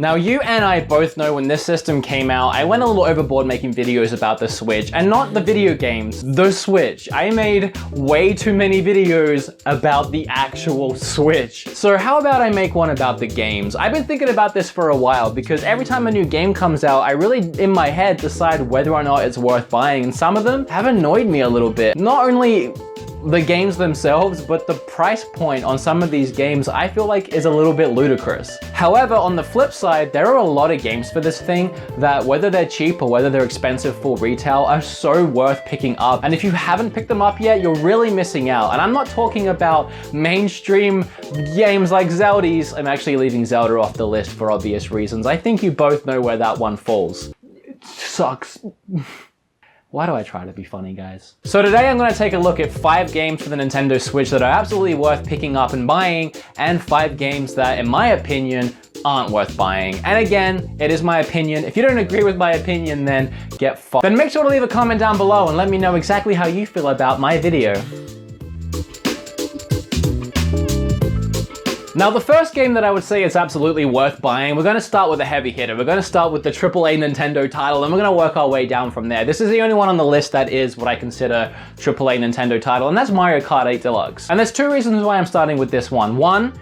Now, you and I both know when this system came out, I went a little overboard making videos about the Switch, and not the video games, the Switch. I made way too many videos about the actual Switch. So how about I make one about the games? I've been thinking about this for a while because every time a new game comes out, I really, in my head, decide whether or not it's worth buying, and some of them have annoyed me a little bit. Not only the games themselves, but the price point on some of these games I feel like is a little bit ludicrous. However, on the flip side, there are a lot of games for this thing that, whether they're cheap or whether they're expensive full retail, are so worth picking up. And if you haven't picked them up yet, you're really missing out. And I'm not talking about mainstream games like Zelda's. I'm actually leaving Zelda off the list for obvious reasons. I think you both know where that one falls. It sucks. Why do I try to be funny, guys? So today I'm gonna take a look at 5 games for the Nintendo Switch that are absolutely worth picking up and buying, and 5 games that, in my opinion, aren't worth buying. And again, it is my opinion. If you don't agree with my opinion, then get fucked. Then make sure to leave a comment down below and let me know exactly how you feel about my video. Now, the first game that I would say is absolutely worth buying, we're gonna start with a heavy hitter. We're gonna start with the AAA Nintendo title, and we're gonna work our way down from there. This is the only one on the list that is what I consider AAA Nintendo title, and that's Mario Kart 8 Deluxe. And there's 2 reasons why I'm starting with this one. One,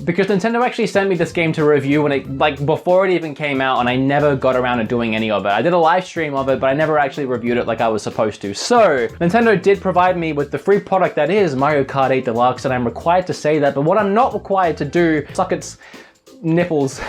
because Nintendo actually sent me this game to review when it, like, before it even came out, and I never got around to doing any of it. I did a live stream of it, but I never actually reviewed it like I was supposed to. So, Nintendo did provide me with the free product that is Mario Kart 8 Deluxe, and I'm required to say that, but what I'm not required to do, suck its nipples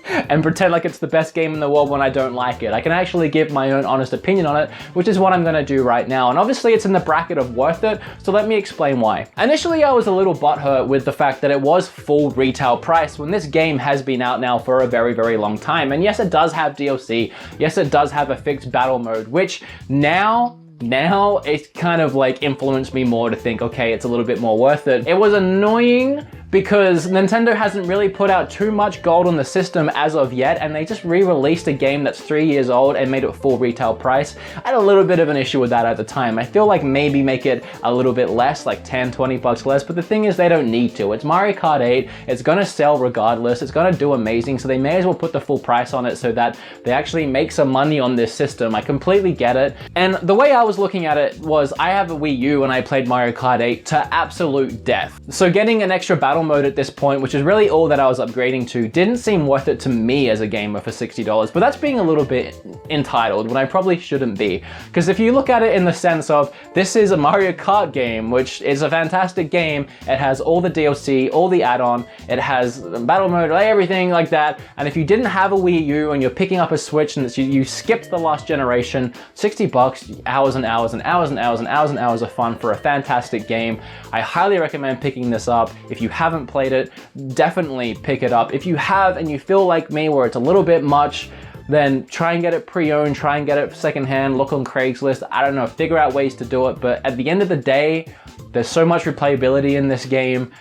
and pretend like it's the best game in the world when I don't like it. I can actually give my own honest opinion on it, which is what I'm gonna do right now. And obviously it's in the bracket of worth it, so let me explain why. Initially, I was a little butthurt with the fact that it was full retail price when this game has been out now for a very, very long time. And yes, it does have DLC. Yes, it does have a fixed battle mode, which now it's kind of like influenced me more to think, okay, it's a little bit more worth it. It was annoying because Nintendo hasn't really put out too much gold on the system as of yet, and they just re-released a game that's 3 years old and made it full retail price. I had a little bit of an issue with that at the time. I feel like maybe make it a little bit less, like 10, 20 bucks less, but the thing is they don't need to. It's Mario Kart 8, it's gonna sell regardless, it's gonna do amazing, so they may as well put the full price on it so that they actually make some money on this system. I completely get it. And the way I was looking at it was, I have a Wii U and I played Mario Kart 8 to absolute death. So getting an extra battle mode at this point, which is really all that I was upgrading to, didn't seem worth it to me as a gamer for $60, but that's being a little bit entitled when I probably shouldn't be. Because if you look at it in the sense of, this is a Mario Kart game, which is a fantastic game. It has all the DLC, all the add-on, it has battle mode, everything like that. And if you didn't have a Wii U and you're picking up a Switch and you skipped the last generation, 60 bucks, hours and hours and hours and hours and hours and hours of fun for a fantastic game. I highly recommend picking this up. If you haven't played it, definitely pick it up. If you have and you feel like me where it's a little bit much, then try and get it pre-owned, try and get it secondhand, look on Craigslist, I don't know, figure out ways to do it. But at the end of the day, there's so much replayability in this game,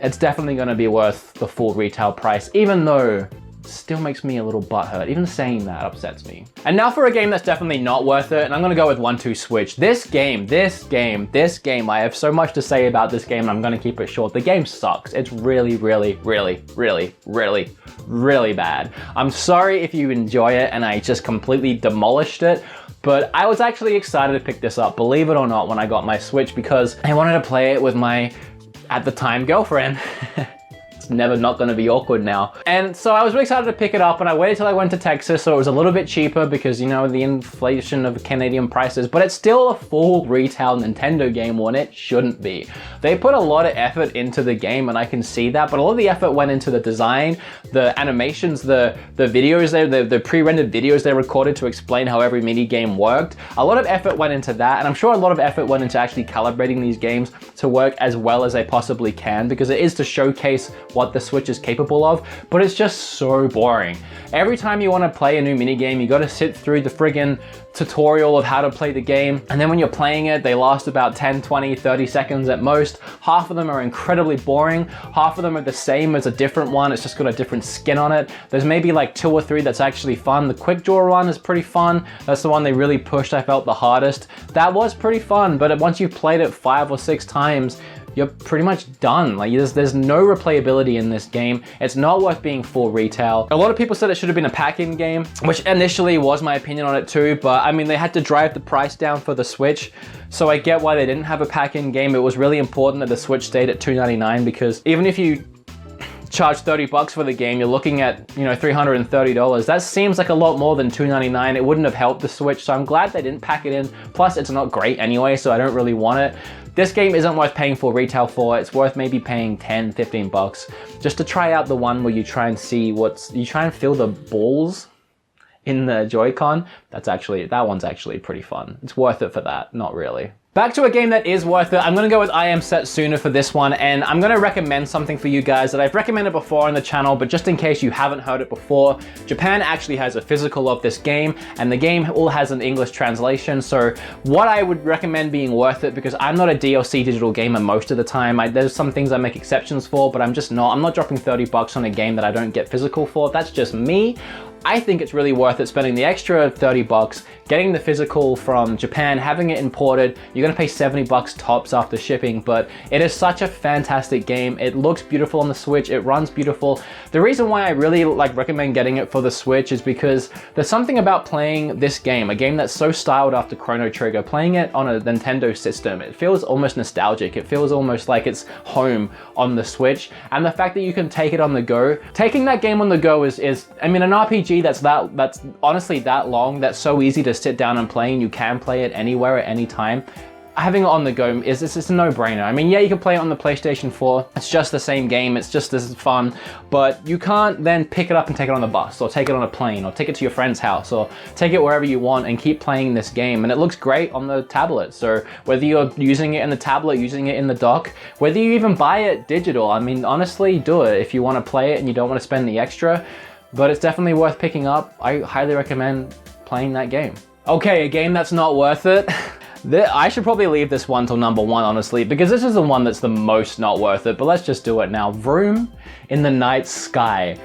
it's definitely gonna be worth the full retail price, even though still makes me a little butthurt. Even saying that upsets me. And now for a game that's definitely not worth it, and I'm gonna go with 1-2-Switch. This game, I have so much to say about this game, and I'm gonna keep it short. The game sucks. It's really, really, really, really, really, really bad. I'm sorry if you enjoy it and I just completely demolished it, but I was actually excited to pick this up, believe it or not, when I got my Switch, because I wanted to play it with my, at the time, girlfriend. Never not gonna be awkward now. And so I was really excited to pick it up, and I waited till I went to Texas so it was a little bit cheaper because, you know, the inflation of Canadian prices, but it's still a full retail Nintendo game when it shouldn't be. They put a lot of effort into the game, and I can see that, but a lot of the effort went into the design, the animations, the videos, the pre-rendered videos they recorded to explain how every mini game worked. A lot of effort went into that, and I'm sure a lot of effort went into actually calibrating these games to work as well as they possibly can, because it is to showcase what the Switch is capable of, but it's just so boring. Every time you want to play a new minigame, you got to sit through the friggin' tutorial of how to play the game, and then when you're playing it, they last about 10, 20, 30 seconds at most. Half of them are incredibly boring, half of them are the same as a different one, it's just got a different skin on it. There's maybe like 2 or 3 that's actually fun. The quick draw one is pretty fun, that's the one they really pushed, I felt the hardest. That was pretty fun, but once you've played it 5 or 6 times, you're pretty much done. Like there's no replayability in this game. It's not worth being full retail. A lot of people said it should have been a pack-in game, which initially was my opinion on it too, but I mean, they had to drive the price down for the Switch. So I get why they didn't have a pack-in game. It was really important that the Switch stayed at $299, because even if you charge 30 bucks for the game, you're looking at, you know, $330. That seems like a lot more than $299. It wouldn't have helped the Switch, so I'm glad they didn't pack it in. Plus, it's not great anyway, so I don't really want it. This game isn't worth paying full retail for. It's worth maybe paying 10, 15 bucks just to try out the one where you try and see you try and feel the balls in the Joy-Con. That one's actually pretty fun. It's worth it for that, not really. Back to a game that is worth it. I'm gonna go with Am Setsuna for this one, and I'm gonna recommend something for you guys that I've recommended before on the channel, but just in case you haven't heard it before, Japan actually has a physical of this game, and the game all has an English translation. So what I would recommend being worth it, because I'm not a DLC digital gamer most of the time. There's some things I make exceptions for, but I'm not dropping 30 bucks on a game that I don't get physical for. That's just me. I think it's really worth it spending the extra 30 bucks, getting the physical from Japan, having it imported. You're gonna pay 70 bucks tops after shipping, but it is such a fantastic game. It looks beautiful on the Switch, it runs beautiful. The reason why I really recommend getting it for the Switch is because there's something about playing this game, a game that's so styled after Chrono Trigger, playing it on a Nintendo system. It feels almost nostalgic. It feels almost like it's home on the Switch. And the fact that you can take it on the go, taking that game on the go is I mean, an RPG that's honestly that long, that's so easy to sit down and play, and you can play it anywhere at any time. Having it on the go it's a no-brainer. I mean, yeah, you can play it on the PlayStation 4. It's just the same game. It's just as fun, but you can't then pick it up and take it on the bus, or take it on a plane, or take it to your friend's house, or take it wherever you want and keep playing this game. And it looks great on the tablet. So whether you're using it in the tablet, using it in the dock, whether you even buy it digital, I mean, honestly, do it if you want to play it and you don't want to spend the extra. But it's definitely worth picking up. I highly recommend playing that game. Okay, a game that's not worth it. I should probably leave this one till number one, honestly, because this is the one that's the most not worth it, but let's just do it now. Vroom in the Night Sky.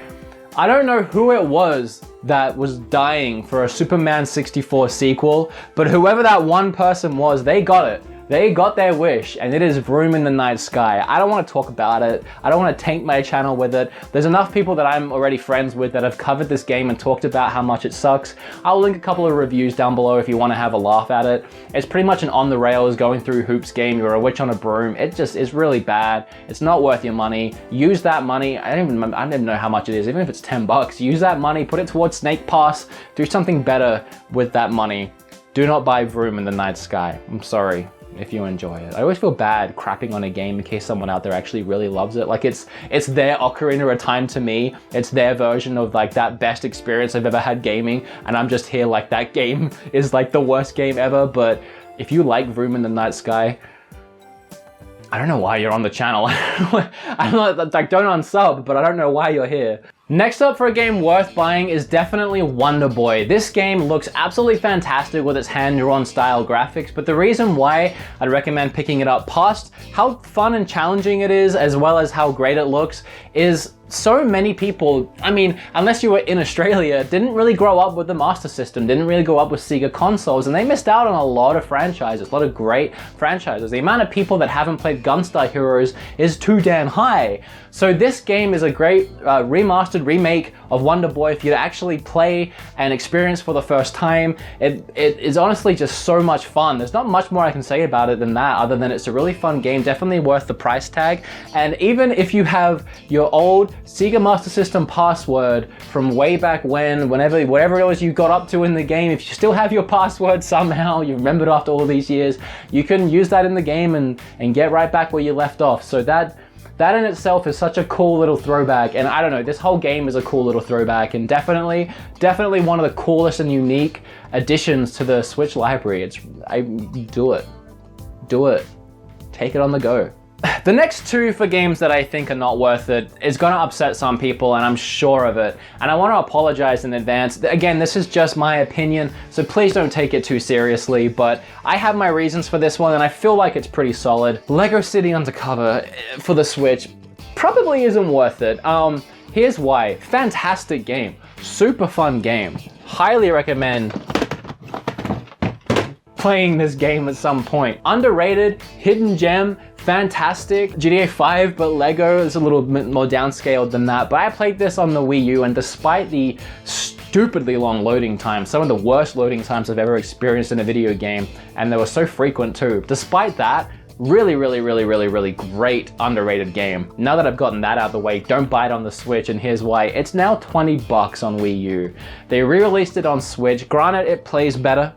I don't know who it was that was dying for a Superman 64 sequel, but whoever that one person was, they got it. They got their wish, and it is Vroom in the Night Sky. I don't want to talk about it. I don't want to taint my channel with it. There's enough people that I'm already friends with that have covered this game and talked about how much it sucks. I'll link a couple of reviews down below if you want to have a laugh at it. It's pretty much an on the rails, going through hoops game. You're a witch on a broom. It just is really bad. It's not worth your money. Use that money. I don't even know how much it is. Even if it's 10 bucks, use that money, put it towards Snake Pass. Do something better with that money. Do not buy Vroom in the Night Sky. I'm sorry if you enjoy it. I always feel bad crapping on a game in case someone out there actually really loves it. Like it's their Ocarina of Time to me. It's their version of like that best experience I've ever had gaming, and I'm just here like that game is like the worst game ever. But if you like Vroom in the Night Sky, I don't know why you're on the channel. I'm not like, don't unsub, but I don't know why you're here. Next up for a game worth buying is definitely Wonder Boy. This game looks absolutely fantastic with its hand-drawn style graphics, but the reason why I'd recommend picking it up, past how fun and challenging it is, as well as how great it looks, is so many people, I mean, unless you were in Australia, didn't really grow up with the Master System, didn't really grow up with Sega consoles, and they missed out on a lot of franchises, a lot of great franchises. The amount of people that haven't played Gunstar Heroes is too damn high. So this game is a great remastered remake of Wonder Boy for you to actually play and experience for the first time. It is honestly just so much fun. There's not much more I can say about it than that, other than it's a really fun game, definitely worth the price tag. And even if you have your old Sega Master System password from way back when, whatever it was you got up to in the game, if you still have your password somehow, you remembered after all these years, you can use that in the game and get right back where you left off. So that in itself is such a cool little throwback, and I don't know, this whole game is a cool little throwback, and definitely one of the coolest and unique additions to the Switch library. Do it, take it on the go. The next two for games that I think are not worth it is gonna upset some people, and I'm sure of it. And I wanna apologize in advance. Again, this is just my opinion, so please don't take it too seriously, but I have my reasons for this one, and I feel like it's pretty solid. Lego City Undercover for the Switch probably isn't worth it. Here's why. Fantastic game, super fun game. Highly recommend playing this game at some point. Underrated, hidden gem, fantastic. GTA 5, but Lego is a little bit more downscaled than that. But I played this on the Wii U, and despite the stupidly long loading times, some of the worst loading times I've ever experienced in a video game, and they were so frequent too. Despite that, really great, underrated game. Now that I've gotten that out of the way, don't buy it on the Switch, and here's why. It's now 20 bucks on Wii U. They re-released it on Switch. Granted, it plays better.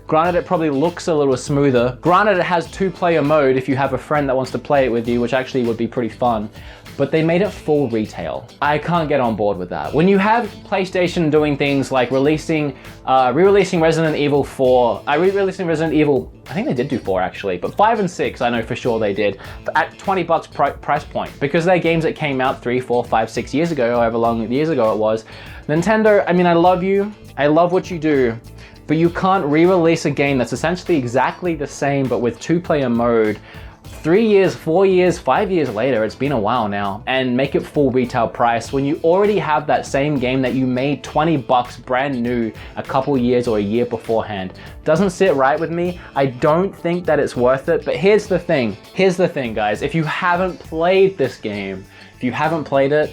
Granted, it probably looks a little smoother. Granted, it has 2-player mode if you have a friend that wants to play it with you, which actually would be pretty fun. But they made it full retail. I can't get on board with that. When you have PlayStation doing things like re-releasing Resident Evil 4, re-releasing Resident Evil, I think they did do 4 actually, but 5 and 6 I know for sure they did, at 20 bucks price point. Because they're games that came out 3, 4, 5, 6 years ago, however long years ago it was. Nintendo, I mean, I love you, I love what you do, but you can't re-release a game that's essentially exactly the same but with 2-player mode 3 years, 4 years, 5 years later, it's been a while now, and make it full retail price when you already have that same game that you made 20 bucks brand new a couple years or a year beforehand. Doesn't sit right with me. I don't think that it's worth it, but here's the thing guys, if you haven't played this game, if you haven't played it,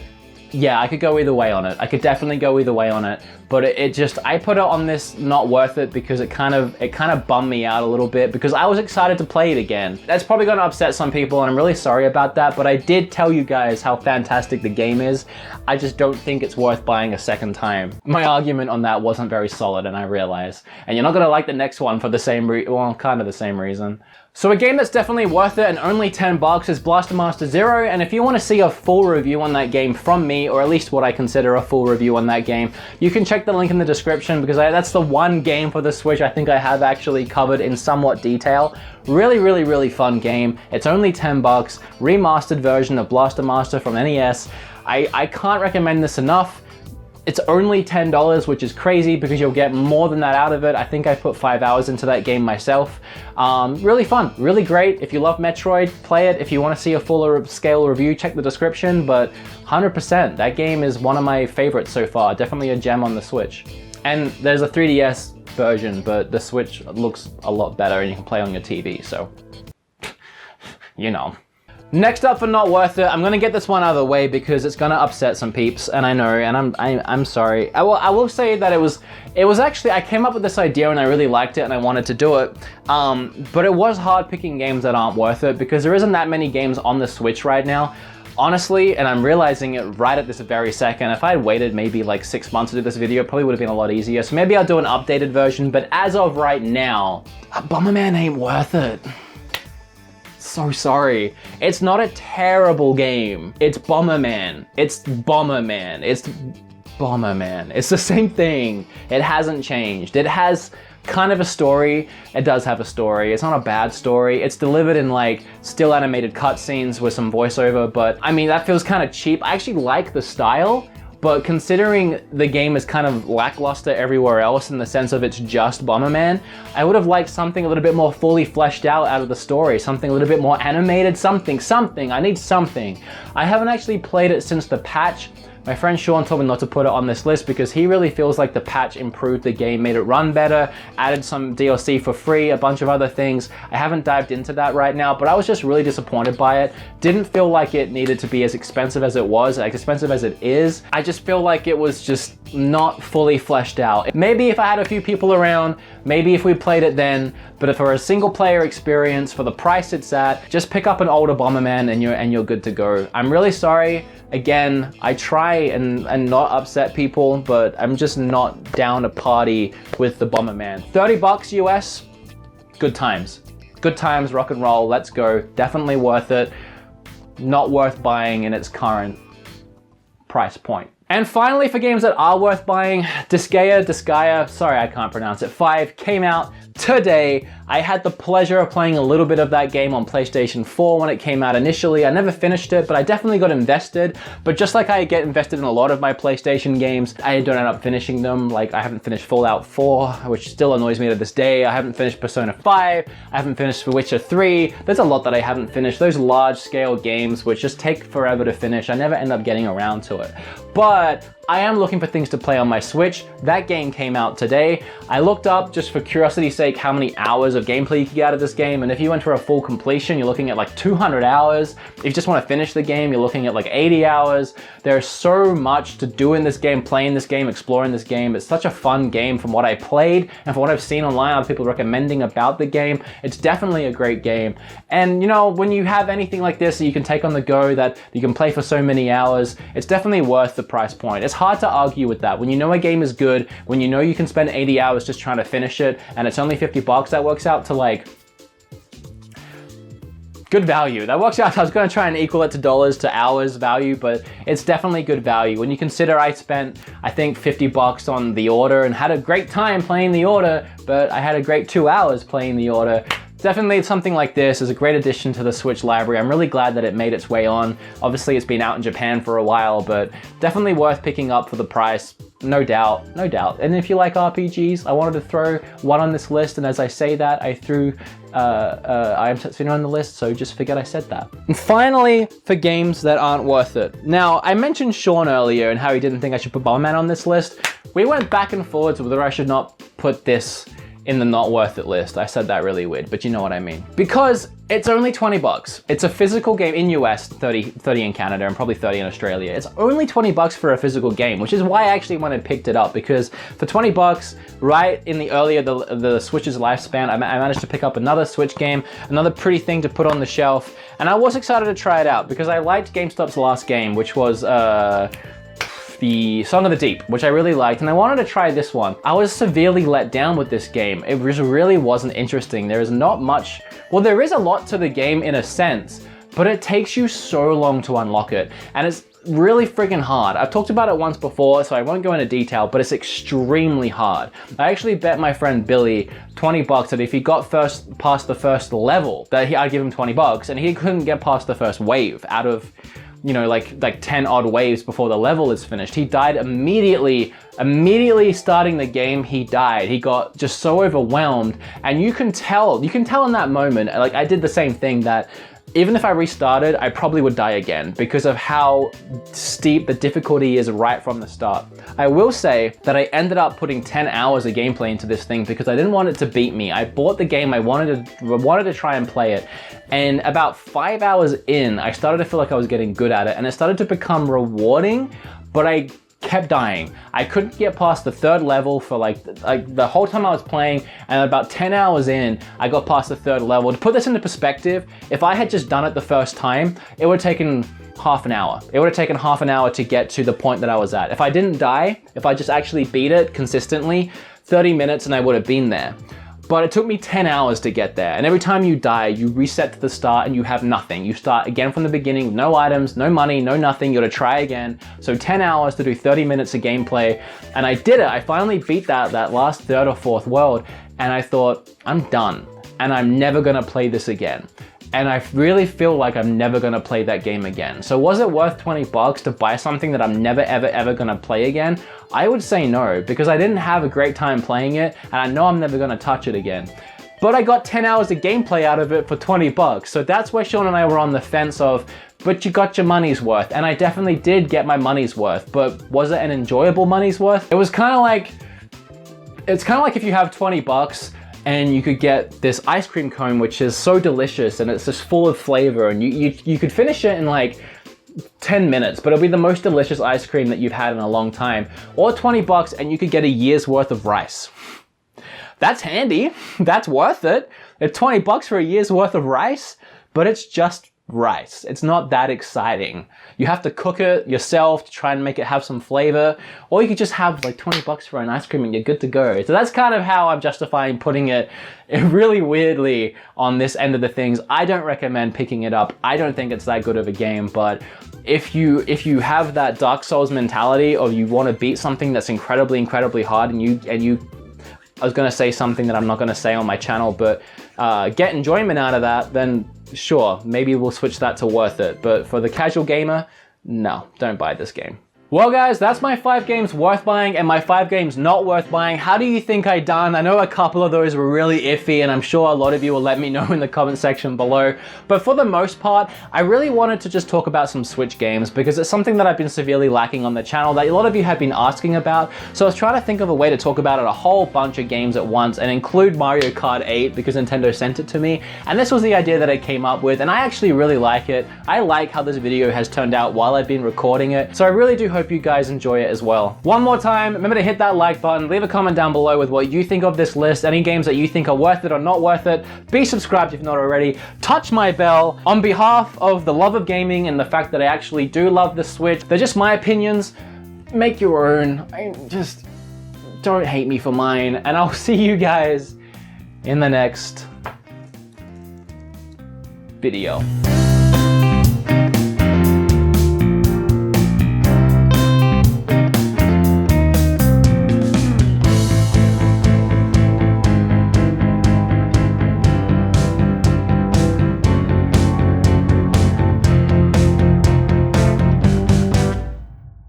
yeah, I could go either way on it. I could definitely go either way on it, but it just, I put it on this not worth it because it kind of bummed me out a little bit because I was excited to play it again. That's probably gonna upset some people, and I'm really sorry about that, but I did tell you guys how fantastic the game is. I just don't think it's worth buying a second time. My argument on that wasn't very solid, and I realize. And you're not gonna like the next one for the same kind of the same reason. So a game that's definitely worth it and only 10 bucks is Blaster Master Zero, and if you want to see a full review on that game from me, or at least what I consider a full review on that game, you can check the link in the description because that's the one game for the Switch I think I have actually covered in somewhat detail. Really fun game. It's only 10 bucks, remastered version of Blaster Master from NES. I can't recommend this enough. It's only $10, which is crazy because you'll get more than that out of it. I think I put 5 hours into that game myself. Really fun, really great. If you love Metroid, play it. If you want to see a fuller scale review, check the description, but 100%, that game is one of my favorites so far. Definitely a gem on the Switch. And there's a 3DS version, but the Switch looks a lot better and you can play on your TV, so, you know. Next up for not worth it, I'm gonna get this one out of the way because it's gonna upset some peeps, and I know, and I'm sorry. I will say that it was actually, I came up with this idea and I really liked it and I wanted to do it, but it was hard picking games that aren't worth it because there isn't that many games on the Switch right now. Honestly, and I'm realizing it right at this very second, if I had waited maybe like 6 months to do this video, it probably would have been a lot easier. So maybe I'll do an updated version, but as of right now, Bomberman ain't worth it. So sorry. It's not a terrible game. It's Bomberman. It's Bomberman. It's Bomberman. It's the same thing. It hasn't changed. It has kind of a story. It does have a story. It's not a bad story. It's delivered in like still animated cutscenes with some voiceover, but I mean, that feels kind of cheap. I actually like the style, but considering the game is kind of lackluster everywhere else in the sense of it's just Bomberman, I would have liked something a little bit more fully fleshed out of the story, something a little bit more animated, something. I need something. I haven't actually played it since the patch. My friend Sean told me not to put it on this list because he really feels like the patch improved the game, made it run better, added some DLC for free, a bunch of other things. I haven't dived into that right now, but I was just really disappointed by it. Didn't feel like it needed to be as expensive as it was, as expensive as it is. I just feel like it was just not fully fleshed out. Maybe if I had a few people around, maybe if we played it then, but for a single player experience, for the price it's at, just pick up an older Bomberman and you're good to go. I'm really sorry. Again, I try and not upset people, but I'm just not down to party with the Bomberman. 30 bucks US, good times. Good times, rock and roll, let's go. Definitely worth it. Not worth buying in its current price point. And finally, for games that are worth buying, Disgaea, sorry I can't pronounce it, 5 came out today. I had the pleasure of playing a little bit of that game on PlayStation 4 when it came out initially. I never finished it, but I definitely got invested. But just like I get invested in a lot of my PlayStation games, I don't end up finishing them. Like I haven't finished Fallout 4, which still annoys me to this day. I haven't finished Persona 5. I haven't finished Witcher 3. There's a lot that I haven't finished. Those large scale games which just take forever to finish. I never end up getting around to it. But I am looking for things to play on my Switch. That game came out today. I looked up, just for curiosity's sake, how many hours of gameplay you could get out of this game, and if you went for a full completion, you're looking at like 200 hours. If you just want to finish the game, you're looking at like 80 hours. There's so much to do in this game, playing this game, exploring this game. It's such a fun game from what I played and from what I've seen online, other people recommending about the game. It's definitely a great game. And you know, when you have anything like this that you can take on the go, that you can play for so many hours, it's definitely worth the price point. It's hard to argue with that. When you know a game is good, when you know you can spend 80 hours just trying to finish it, and it's only 50 bucks, that works out to like good value. That works out. I was going to try and equal it to dollars to hours value, but it's definitely good value. When you consider I spent, I think, 50 bucks on The Order and had a great time playing The Order, but I had a great 2 hours playing The Order. Definitely something like this is a great addition to the Switch library. I'm really glad that it made its way on. Obviously it's been out in Japan for a while, but definitely worth picking up for the price. No doubt, no doubt. And if you like RPGs, I wanted to throw one on this list, and as I say that, I threw Am Setsuna on the list, so just forget I said that. And finally, for games that aren't worth it. Now, I mentioned Sean earlier and how he didn't think I should put Bomberman on this list. We went back and forwards whether I should not put this in the not worth it list. I said that really weird, but you know what I mean. Because it's only 20 bucks. It's a physical game in US, 30 in Canada, and probably 30 in Australia. It's only 20 bucks for a physical game, which is why I actually went and picked it up, because for 20 bucks, right in the earlier the Switch's lifespan, I managed to pick up another Switch game, another pretty thing to put on the shelf, and I was excited to try it out because I liked GameStop's last game, which was the Song of the Deep, which I really liked, and I wanted to try this one. I was severely let down with this game. It really wasn't interesting. There is not much, well, there is a lot to the game in a sense, but it takes you so long to unlock it, and it's really freaking hard. I've talked about it once before, so I won't go into detail, but it's extremely hard. I actually bet my friend Billy 20 bucks that if he got past the first level, that I'd give him 20 bucks, and he couldn't get past the first wave out of, you know, like 10 odd waves before the level is finished. He died immediately starting the game. He died. He got just so overwhelmed, and you can tell in that moment, like I did the same thing, that even if I restarted, I probably would die again because of how steep the difficulty is right from the start. I will say that I ended up putting 10 hours of gameplay into this thing because I didn't want it to beat me. I bought the game, I wanted to try and play it, and about 5 hours in, I started to feel like I was getting good at it, and it started to become rewarding, but I kept dying. I couldn't get past the third level for like the whole time I was playing, and about 10 hours in, I got past the third level. To put this into perspective, if I had just done it the first time, it would have taken half an hour. It would have taken half an hour to get to the point that I was at. If I didn't die, if I just actually beat it consistently, 30 minutes and I would have been there. But it took me 10 hours to get there, and every time you die, you reset to the start and you have nothing. You start again from the beginning, no items, no money, no nothing, you gotta try again. So 10 hours to do 30 minutes of gameplay, and I did it. I finally beat that last third or fourth world, and I thought, I'm done, and I'm never gonna play this again. And I really feel like I'm never gonna play that game again. So was it worth 20 bucks to buy something that I'm never, ever gonna play again? I would say no, because I didn't have a great time playing it, and I know I'm never gonna touch it again. But I got 10 hours of gameplay out of it for 20 bucks. So that's where Sean and I were on the fence of, but you got your money's worth. And I definitely did get my money's worth, but was it an enjoyable money's worth? It was kind of like, it's kind of like if you have 20 bucks and you could get this ice cream cone, which is so delicious and it's just full of flavor, and you could finish it in like 10 minutes, but it'll be the most delicious ice cream that you've had in a long time. Or 20 bucks and you could get a year's worth of rice. That's handy. That's worth it. It's 20 bucks for a year's worth of rice, but it's just rice. It's not that exciting. You have to cook it yourself to try and make it have some flavor, or you could just have like 20 bucks for an ice cream and you're good to go. So that's kind of how I'm justifying putting it really weirdly on this end of the things. I don't recommend picking it up. I don't think it's that good of a game, but if you have that Dark Souls mentality, or you want to beat something that's incredibly hard, and you I was going to say something that I'm not going to say on my channel, but get enjoyment out of that, then sure, maybe we'll switch that to worth it. But for the casual gamer, no, don't buy this game. Well guys, that's my 5 games worth buying and my 5 games not worth buying. How do you think I done? I know a couple of those were really iffy and I'm sure a lot of you will let me know in the comment section below. But for the most part, I really wanted to just talk about some Switch games because it's something that I've been severely lacking on the channel that a lot of you have been asking about. So I was trying to think of a way to talk about it, a whole bunch of games at once and include Mario Kart 8 because Nintendo sent it to me. And this was the idea that I came up with and I actually really like it. I like how this video has turned out while I've been recording it. So I really do hope you guys enjoy it as well. One more time, remember to hit that like button, leave a comment down below with what you think of this list, any games that you think are worth it or not worth it. Be subscribed if not already. Touch my bell. On behalf of the love of gaming and the fact that I actually do love the Switch, they're just my opinions. Make your own. Just don't hate me for mine. And I'll see you guys in the next video.